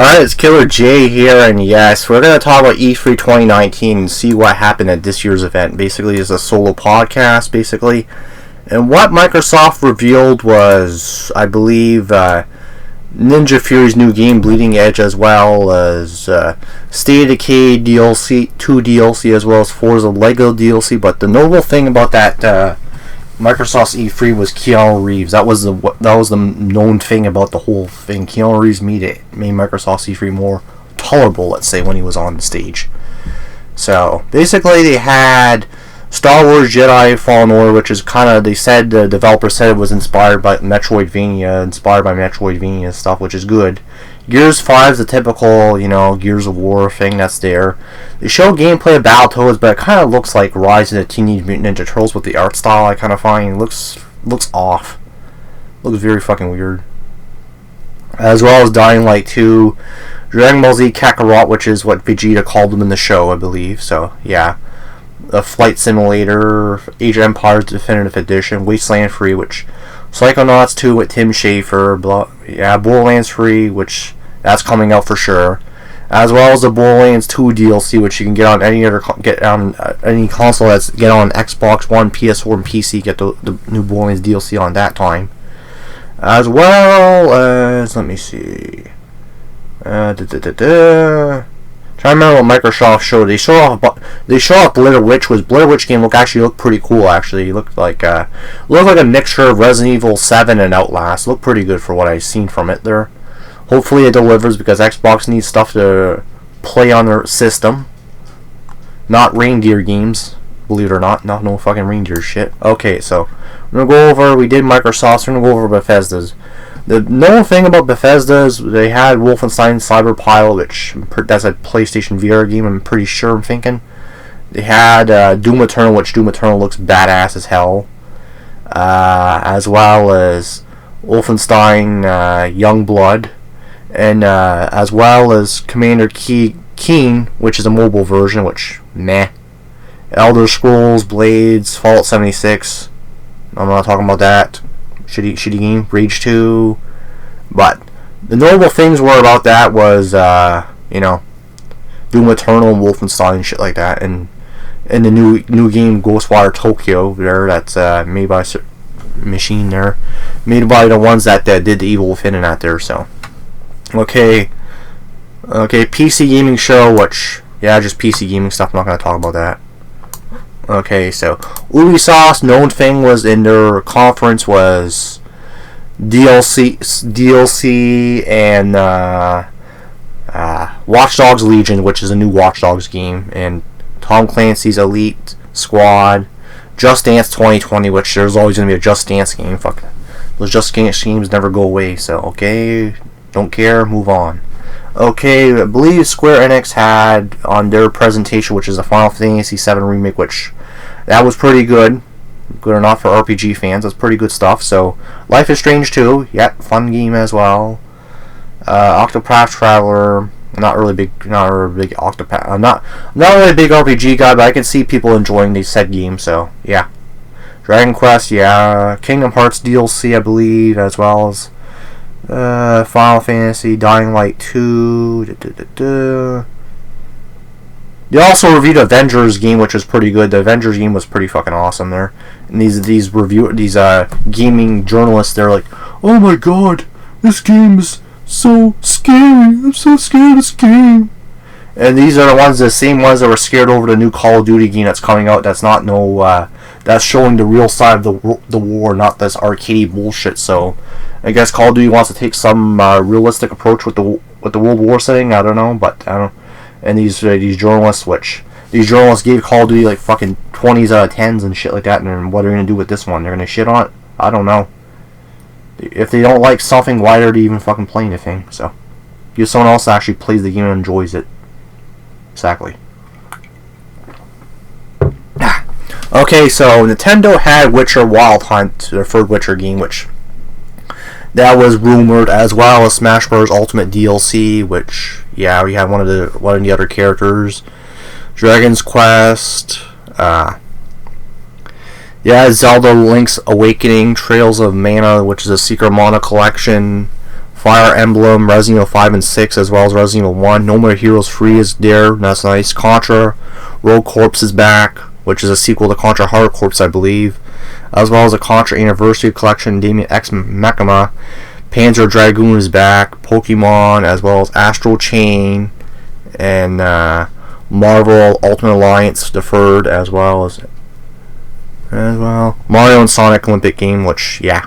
Alright, it's Killer J here, and yes, we're going to talk about E3 2019 and see what happened at this year's event. Basically, it's a solo podcast, basically. And what Microsoft revealed was, I believe, Ninja Fury's new game, Bleeding Edge, as well as State of Decay DLC, 2 DLC, as well as Forza Lego DLC. But the notable thing about that Microsoft's E3 was Keanu Reeves. That was the known thing about the whole thing. Keanu Reeves made Microsoft's E3 more tolerable, let's say, when he was on the stage. So basically, they had Star Wars Jedi Fallen Order, which is kind of, they said, the developer said it was inspired by Metroidvania stuff, which is good. Gears 5 is the typical, Gears of War thing that's there. They show gameplay of Battletoads, but it kind of looks like Rise of the Teenage Mutant Ninja Turtles with the art style. I kind of find looks off. Looks very fucking weird. As well as Dying Light 2, Dragon Ball Z Kakarot, which is what Vegeta called them in the show, I believe. So yeah, a flight simulator, Age of Empires Definitive Edition, Wasteland 3, which Psychonauts 2 with Tim Schafer, Borderlands 3, which that's coming out for sure, as well as the Borderlands 2 DLC, which you can get on any console that's get on Xbox One, PS4, and PC. Get the new Borderlands DLC on that time, as well as, let me see, trying to remember what Microsoft showed. They show off Blair Witch. Blair Witch game looked pretty cool. Actually, it looked like a mixture of Resident Evil 7 and Outlast. Looked pretty good for what I've seen from it there. Hopefully it delivers, because Xbox needs stuff to play on their system. Not reindeer games, believe it or not. Not no fucking reindeer shit. Okay, so we're gonna go over. We did Microsoft's. We're gonna go over Bethesda's. The known thing about Bethesda is they had Wolfenstein Cyberpilot, which that's a PlayStation VR game, I'm pretty sure, I'm thinking. They had Doom Eternal, which Doom Eternal looks badass as hell. As well as Wolfenstein Youngblood. And as well as Commander Keen, which is a mobile version, which, meh. Elder Scrolls, Blades, Fallout 76. I'm not talking about that. Shitty game. Rage 2. But the notable things were about that was, Doom Eternal and Wolfenstein and shit like that. And the new game, Ghostwire Tokyo, there, that's made by Machine there. Made by the ones that did the Evil Within and that there, so. Okay, PC gaming show, which, just PC gaming stuff, I'm not going to talk about that. Okay, so Ubisoft's known thing was in their conference was DLC and Watch Dogs Legion, which is a new Watch Dogs game, and Tom Clancy's Elite Squad, Just Dance 2020, which there's always going to be a Just Dance game. Fuck, those Just Dance games never go away, so okay, don't care, move on. Okay, I believe Square Enix had on their presentation, which is a Final Fantasy VII Remake, which that was pretty good. Good or not for RPG fans, that's pretty good stuff. So, Life is Strange 2, fun game as well. Octopath Traveler, not really a big Octopath. I'm not really a big RPG guy, but I can see people enjoying these said games. So yeah, Dragon Quest, Kingdom Hearts DLC, I believe, as well as Final Fantasy, Dying Light 2. They also reviewed Avengers game, which was pretty good. The Avengers game was pretty fucking awesome there. And these gaming journalists, they're like, "Oh my god, this game is so scary. I'm so scared of this game." And these are the same ones that were scared over the new Call of Duty game that's coming out. That's not that's showing the real side of the war, not this arcadey bullshit. So I guess Call of Duty wants to take some realistic approach with the World War setting. I don't know, but I don't know. And these journalists gave Call of Duty like fucking 20s out of 10s and shit like that. And what are they gonna do with this one? They're gonna shit on it? I don't know. If they don't like something, why are they even fucking playing the thing? So, give someone else that actually plays the game and enjoys it. Exactly. Okay, so Nintendo had Witcher Wild Hunt, their third Witcher game, which that was rumored, as well as Smash Bros. Ultimate DLC, which we had one of the other characters, Dragon's Quest, Zelda Link's Awakening, Trails of Mana, which is a Secret Mana collection, Fire Emblem, Resident Evil 5 and 6, as well as Resident Evil 1. No More Heroes Free is there. That's nice. Contra Rogue Corps is back, which is a sequel to Contra Hard Corps, I believe. As well as a Contra Anniversary Collection, Damien X Mechama. Panzer Dragoon is back. Pokemon, as well as Astral Chain. And Marvel Ultimate Alliance deferred, as well. Mario and Sonic Olympic game, which, yeah.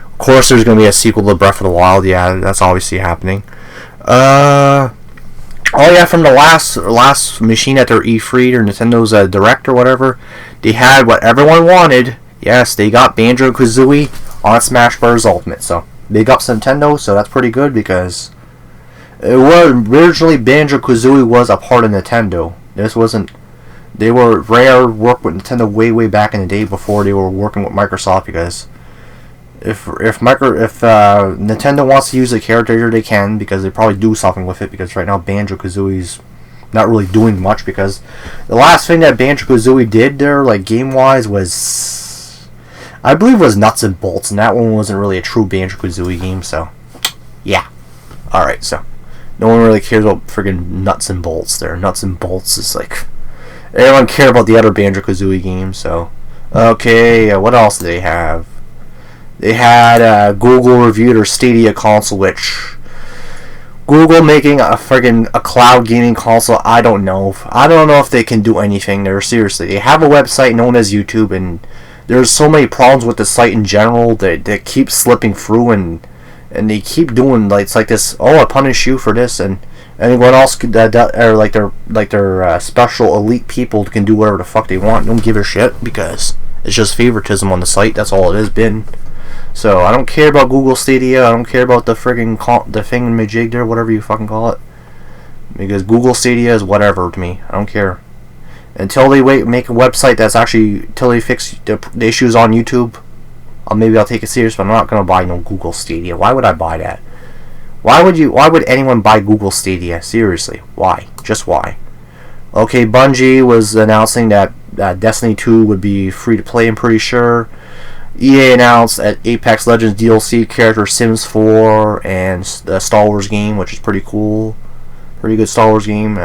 Of course, there's going to be a sequel to Breath of the Wild. Yeah, that's obviously happening. Oh yeah, from the last machine at their E3 or Nintendo's Direct or whatever, they had what everyone wanted. Yes, they got Banjo-Kazooie on Smash Bros. Ultimate. So, big ups Nintendo, so that's pretty good because it was originally Banjo-Kazooie was a part of Nintendo. This wasn't. They were Rare worked with Nintendo way back in the day before they were working with Microsoft, because if Nintendo wants to use the character, they can, because they probably do something with it, because right now Banjo-Kazooie's not really doing much, because the last thing that Banjo-Kazooie did there, like game-wise, was, I believe, was Nuts and Bolts, and that one wasn't really a true Banjo-Kazooie game, so yeah. Alright, so no one really cares about friggin' Nuts and Bolts there. Nuts and Bolts is like, everyone cared about the other Banjo-Kazooie games, so. Okay, what else do they have? They had Google reviewed their Stadia console, which Google making a cloud gaming console. I don't know if they can do anything there. Seriously, they have a website known as YouTube, and there's so many problems with the site in general that keep slipping through, and they keep doing it's like this. Oh, I punish you for this, and anyone else could or like their special elite people can do whatever the fuck they want. Don't give a shit, because it's just favoritism on the site. That's all it has been. So I don't care about Google Stadia. I don't care about the thingamajig there, whatever you fucking call it, because Google Stadia is whatever to me. I don't care until they make a website that's actually, until they fix the issues on YouTube. Maybe I'll take it serious, but I'm not gonna buy no Google Stadia. Why would I buy that? Why would anyone buy Google Stadia? Seriously, why? Just why? Okay, Bungie was announcing that Destiny 2 would be free to play, I'm pretty sure. EA announced that Apex Legends DLC character Sims 4 and the Star Wars game, which is pretty cool. Pretty good Star Wars game.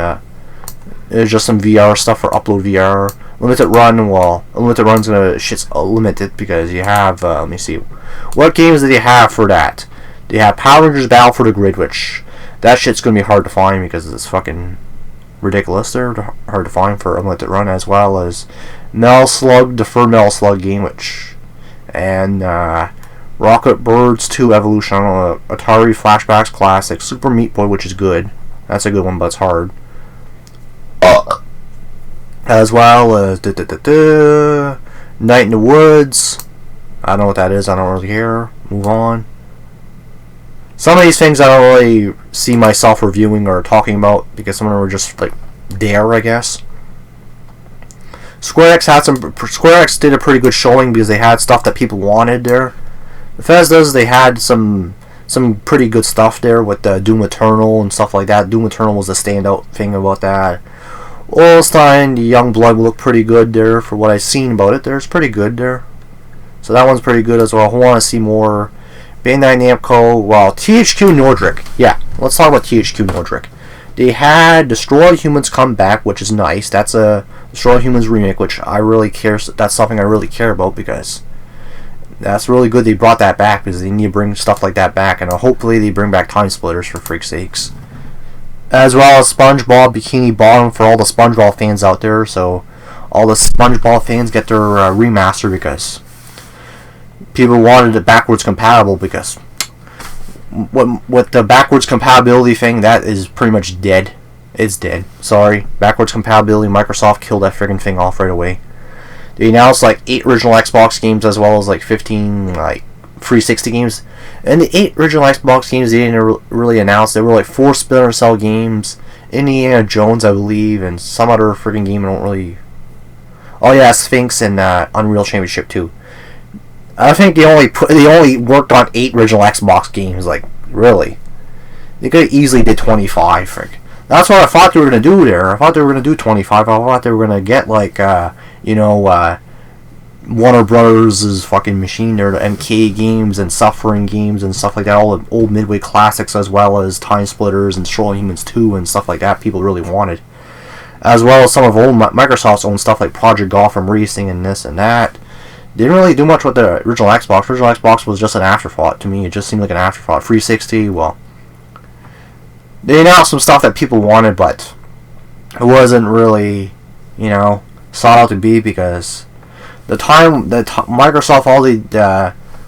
There's just some VR stuff for Upload VR. Limited run, well, limited run's gonna shit's limited, because you have, let me see. What games do they have for that? They have Power Rangers Battle for the Grid, which that shit's gonna be hard to find because it's fucking ridiculous. They're hard to find for a limited run, as well as Metal Slug, the Fur Metal Slug game, and Rocket Birds 2 Evolution, Atari Flashbacks Classic, Super Meat Boy, which is good. That's a good one, but it's hard. As well as Night in the Woods. I don't know what that is. I don't really care. Move on. Some of these things I don't really see myself reviewing or talking about, because some of them were just like there, I guess. Square Enix did a pretty good showing, because they had stuff that people wanted there. Bethesda's, they had some pretty good stuff there with Doom Eternal and stuff like that. Doom Eternal was the standout thing about that. Wolfenstein, the Youngblood looked pretty good there for what I've seen about it. There's pretty good there. So that one's pretty good as well. I want to see more. Bandai Namco, well, THQ Nordic. Yeah, let's talk about THQ Nordic. They had Destroy Humans come back, which is nice. That's a Destroy Humans remake, which I really care. That's something I really care about, because that's really good they brought that back, because they need to bring stuff like that back, and hopefully they bring back Time Splitters, for freak's sakes. As well as SpongeBob Bikini Bottom for all the SpongeBob fans out there. So all the SpongeBob fans get their remaster, because people wanted it backwards compatible, because what the backwards compatibility thing, that is pretty much dead. It's dead. Sorry. Backwards compatibility, Microsoft killed that friggin' thing off right away. They announced 8 original Xbox games, as well as 15 360 games. And the 8 original Xbox games they didn't really announce. They were 4 Splinter Cell games, Indiana Jones, I believe, and some other friggin' game I don't really. Oh yeah, Sphinx and Unreal Championship 2. I think they only worked on 8 original Xbox games. Really, they could have easily did 25. Frick. That's what I thought they were gonna do there. I thought they were gonna do 25. I thought they were gonna get Warner Brothers' fucking machine there, the MK games and Suffering games and stuff like that, all the old Midway classics as well as Time Splitters and Strolling Humans 2 and stuff like that people really wanted. As well as some of old Microsoft's own stuff like Project Gotham Racing and this and that. Didn't really do much with the original Xbox. Original Xbox was just an afterthought to me. It just seemed like an afterthought. 360, well, they announced some stuff that people wanted, but it wasn't really, you know, sought out to be, because the time that Microsoft,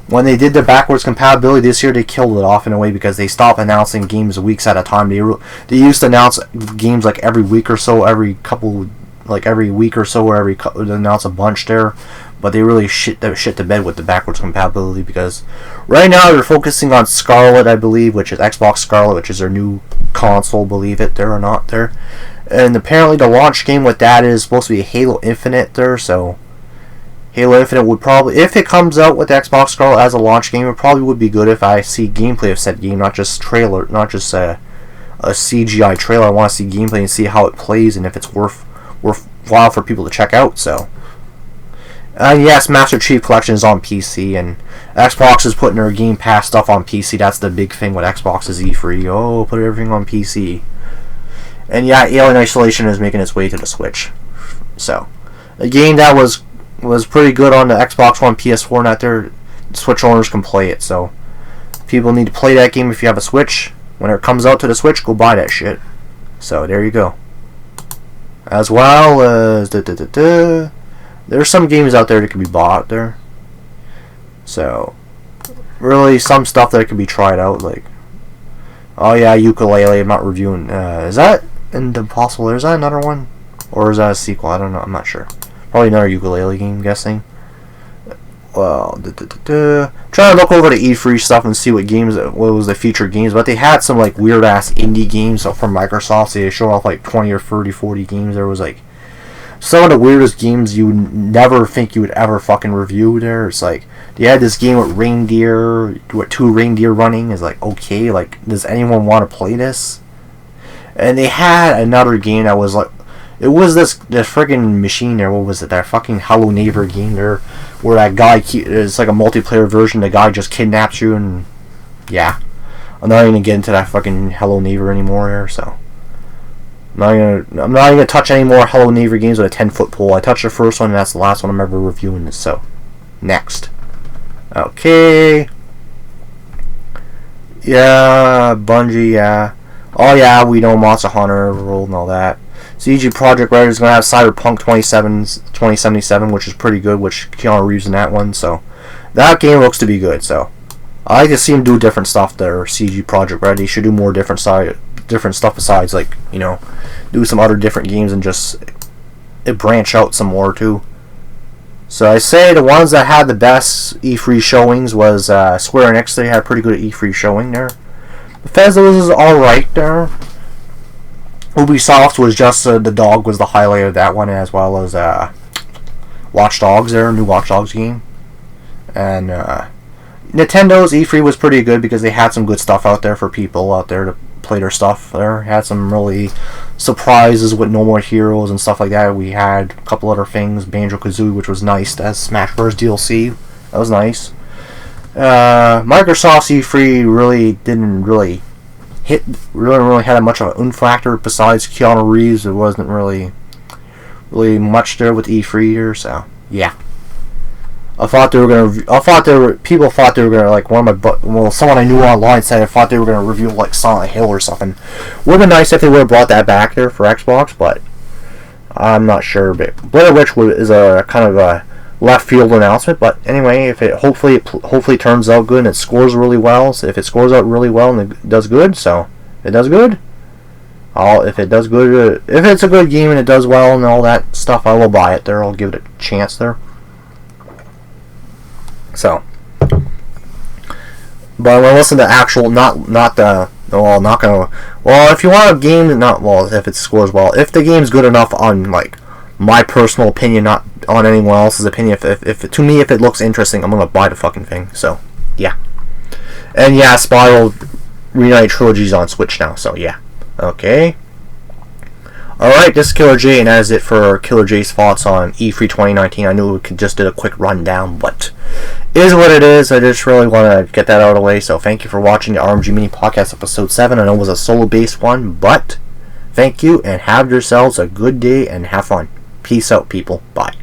when they did the backwards compatibility this year, they killed it off in a way, because they stopped announcing games weeks at a time. They used to announce games like every week or so, every week or so, or announce a bunch there. But they really shit to bed with the backwards compatibility, because right now they're focusing on Scarlet, I believe, which is Xbox Scarlet, which is their new console, believe it there or not there. And apparently the launch game with that is supposed to be Halo Infinite there, so Halo Infinite would probably, if it comes out with Xbox Scarlet as a launch game, it probably would be good if I see gameplay of said game, not just trailer, not just a CGI trailer. I want to see gameplay and see how it plays and if it's worthwhile for people to check out. So, yes, Master Chief Collection is on PC, and Xbox is putting their Game Pass stuff on PC. That's the big thing with Xbox is E3. Oh, put everything on PC. And yeah, Alien Isolation is making its way to the Switch. So, a game that was pretty good on the Xbox One, PS4, and out there, Switch owners can play it. So, people need to play that game if you have a Switch. When it comes out to the Switch, go buy that shit. So, there you go. As well as there's some games out there that can be bought there. So, really, some stuff that can be tried out, like, oh yeah, Ukulele. I'm not reviewing. Is that Impossible? Is that another one, or is that a sequel? I don't know. I'm not sure. Probably another Ukulele game, I'm guessing. Well, trying to look over the E3 stuff and see what was the featured games, but they had some like weird ass indie games from Microsoft. So they showed off like 20 or 30, 40 games. There was like some of the weirdest games you would never think you would ever fucking review there. It's like, they had this game with reindeer, with 2 reindeer running. It's like, okay, like, does anyone want to play this? And they had another game that was like, it was this friggin' machine there, what was it, that fucking Hello Neighbor game there, where that guy, it's like a multiplayer version, the guy just kidnaps you, and yeah. I'm not even gonna get into that fucking Hello Neighbor anymore here, so. I'm not even gonna touch any more Hello Neighbor games with a 10-foot pole. I touched the first one, and that's the last one I'm ever reviewing this. So, next. Okay. Yeah, Bungie. Yeah. Oh yeah, we know Monster Hunter World and all that. CG Project Red is gonna have Cyberpunk 2077, which is pretty good. Which Keanu Reeves in that one. So, that game looks to be good. So, I like to see him do different stuff there. CG Project Red. He should do more different stuff besides, like, you know, do some other different games and just branch out some more too. So I say the ones that had the best E3 showings was Square Enix. They had a pretty good E3 showing there. Bethesda was alright there. Ubisoft was just the dog was the highlight of that one, as well as Watch Dogs there, new Watch Dogs game. And Nintendo's E3 was pretty good because they had some good stuff out there for people out there to play their stuff there. Had some really surprises with No More Heroes and stuff like that. We had a couple other things, Banjo-Kazooie, which was nice, as Smash Bros. DLC. That was nice. Microsoft's E3 really didn't really had much of an oomph factor besides Keanu Reeves. There wasn't really much there with E3 here, so yeah. People thought they were gonna, like, someone I knew online said I thought they were gonna review like Silent Hill or something. Would have been nice if they would have brought that back there for Xbox, but I'm not sure. But Blair Witch is a kind of a left field announcement. But anyway, if it hopefully turns out good and it scores really well. So if it scores out really well and it does good, so if it does good, if it's a good game and it does well and all that stuff, I will buy it there. I'll give it a chance there. So, but I'm gonna listen to actual, if you want a game, if it scores well, if the game's good enough on, like, my personal opinion, not on anyone else's opinion, if to me, if it looks interesting, I'm gonna buy the fucking thing, so, yeah. And yeah, Spiral Reunite Trilogy's on Switch now, so yeah. Okay. Alright, this is Killer J, and that is it for Killer J's thoughts on E3 2019. I knew we could just did a quick rundown, but it is what it is. I just really want to get that out of the way, so thank you for watching the RMG Mini Podcast Episode 7. I know it was a solo-based one, but thank you, and have yourselves a good day, and have fun. Peace out, people. Bye.